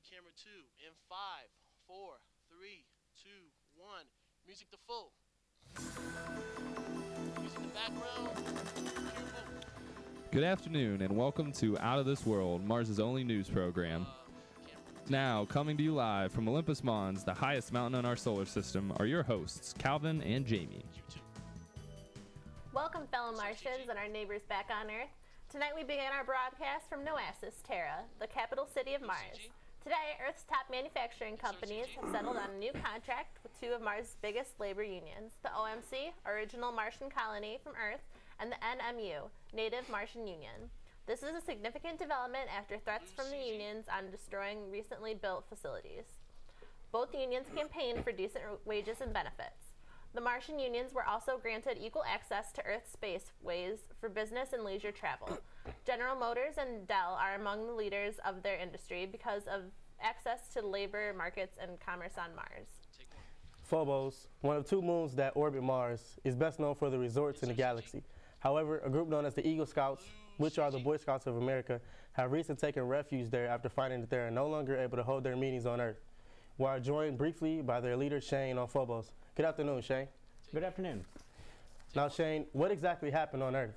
camera 2 in 5, 4, 3, 2, 1. Music to full. Music to background. Good afternoon and welcome to Out of This World, Mars' only news program. Now, coming to you live from Olympus Mons, the highest mountain in our solar system, are your hosts, Calvin and Jamie. Welcome, fellow Martians and our neighbors back on Earth. Tonight we begin our broadcast from Noasis, Terra, the capital city of Mars. Today, Earth's top manufacturing companies have settled on a new contract with two of Mars' biggest labor unions, the OMC, Original Martian Colony from Earth, and the NMU, Native Martian Union. This is a significant development after threats from the unions on destroying recently built facilities. Both unions campaigned for decent wages and benefits. The Martian unions were also granted equal access to Earth's spaceways for business and leisure travel. General Motors and Dell are among the leaders of their industry because of access to labor markets and commerce on Mars. Phobos, one of two moons that orbit Mars, is best known for the resorts in the galaxy. However, a group known as the Eagle Scouts, which are the Boy Scouts of America, have recently taken refuge there after finding that they are no longer able to hold their meetings on Earth. We are joined briefly by their leader, Shane, on Phobos. Good afternoon, Shane. Good afternoon. Now, Shane, what exactly happened on Earth?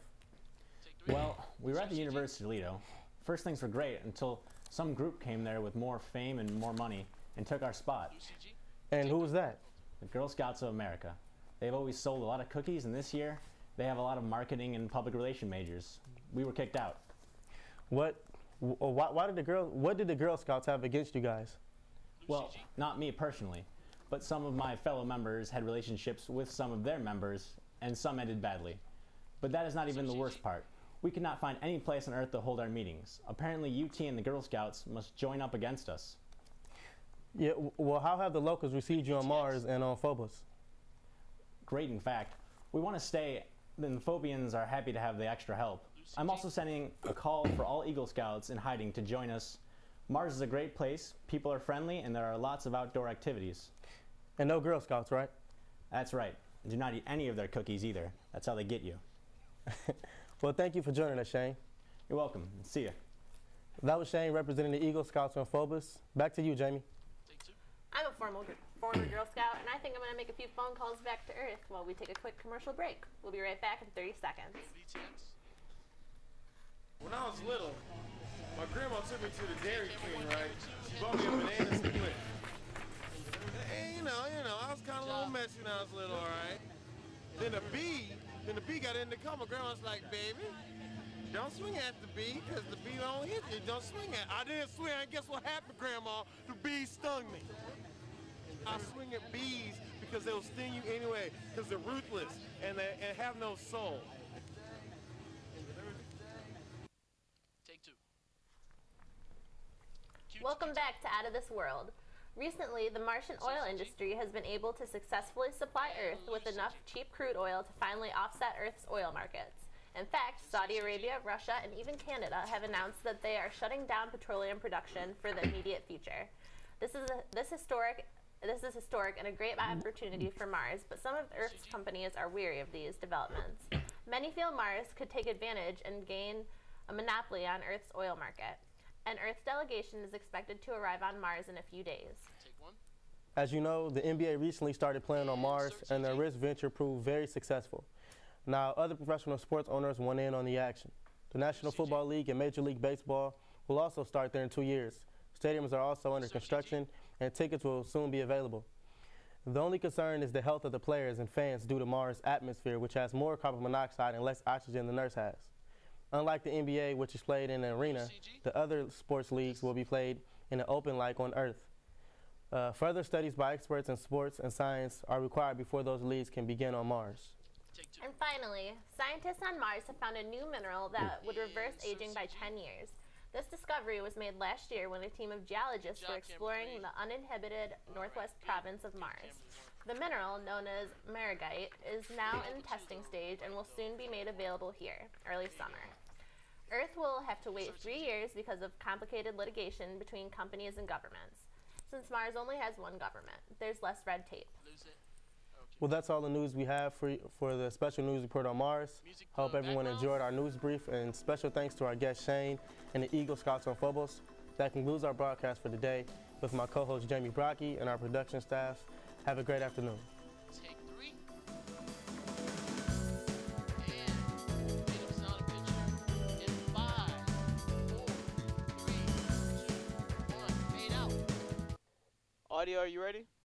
Well, we were at the University of Toledo. First things were great until some group came there with more fame and more money and took our spot. And who was that? The Girl Scouts of America. They've always sold a lot of cookies, and this year they have a lot of marketing and public relation majors. We were kicked out. What did the Girl Scouts have against you guys? Well, not me personally, but some of my fellow members had relationships with some of their members, and some ended badly. But that is not even the worst part. We could not find any place on Earth to hold our meetings. Apparently UT and the Girl Scouts must join up against us. Yeah, well, how have the locals received you on Mars and on Phobos? Great, in fact. We want to stay, and the Phobians are happy to have the extra help. I'm also sending a call for all Eagle Scouts in hiding to join us. Mars is a great place, people are friendly, and there are lots of outdoor activities. And no Girl Scouts, right? That's right. Do not eat any of their cookies either. That's how they get you. Well, thank you for joining us, Shane. You're welcome. See ya. That was Shane representing the Eagle Scouts on Phobos. Back to you, Jamie. I'm a former Girl Scout, and I think I'm going to make a few phone calls back to Earth while we take a quick commercial break. We'll be right back in 30 seconds. When I was little, my grandma took me to the Dairy Queen, right? She bought me a banana split. And you know, I was kind of a little messy when I was little, all right? Then the bee got in the car. My grandma was like, baby, don't swing at the bee, because the bee don't hit you. Don't swing at it. I didn't swing, and guess what happened, Grandma? The bee stung me. I swing at bees because they'll sting you anyway, because they're ruthless and they have no soul. Take two. Welcome back to Out of This World. Recently, the Martian oil industry has been able to successfully supply Earth with enough cheap crude oil to finally offset Earth's oil markets. In fact, Saudi Arabia, Russia, and even Canada have announced that they are shutting down petroleum production for the immediate future. This is historic and a great opportunity for Mars, but some of Earth's companies are weary of these developments. Many feel Mars could take advantage and gain a monopoly on Earth's oil market. An Earth delegation is expected to arrive on Mars in a few days. As you know, the NBA recently started playing on Mars, and their risk venture proved very successful. Now, other professional sports owners want in on the action. The National Football League and Major League Baseball will also start there in 2 years. Stadiums are also under construction, and tickets will soon be available. The only concern is the health of the players and fans due to Mars' atmosphere, which has more carbon monoxide and less oxygen than Earth has. Unlike the NBA, which is played in an arena, the other sports leagues will be played in an open like on Earth. Further studies by experts in sports and science are required before those leagues can begin on Mars. And finally, scientists on Mars have found a new mineral that would reverse aging by 10 years. This discovery was made last year when a team of geologists were exploring the uninhabited northwest province of Mars. The mineral, known as marigite, is now in the testing stage and will soon be made available here, early summer. Earth will have to wait 3 years because of complicated litigation between companies and governments. Since Mars only has one government, there's less red tape. Well, that's all the news we have for the special news report on Mars. Hope everyone enjoyed our news brief, and special thanks to our guest Shane and the Eagle Scouts on Phobos. That concludes our broadcast for today with my co-host Jamie Brocky and our production staff. Have a great afternoon. Take 3. And get us on a picture in 5, 4, 3, 2, 1. Fade out. Audio, are you ready?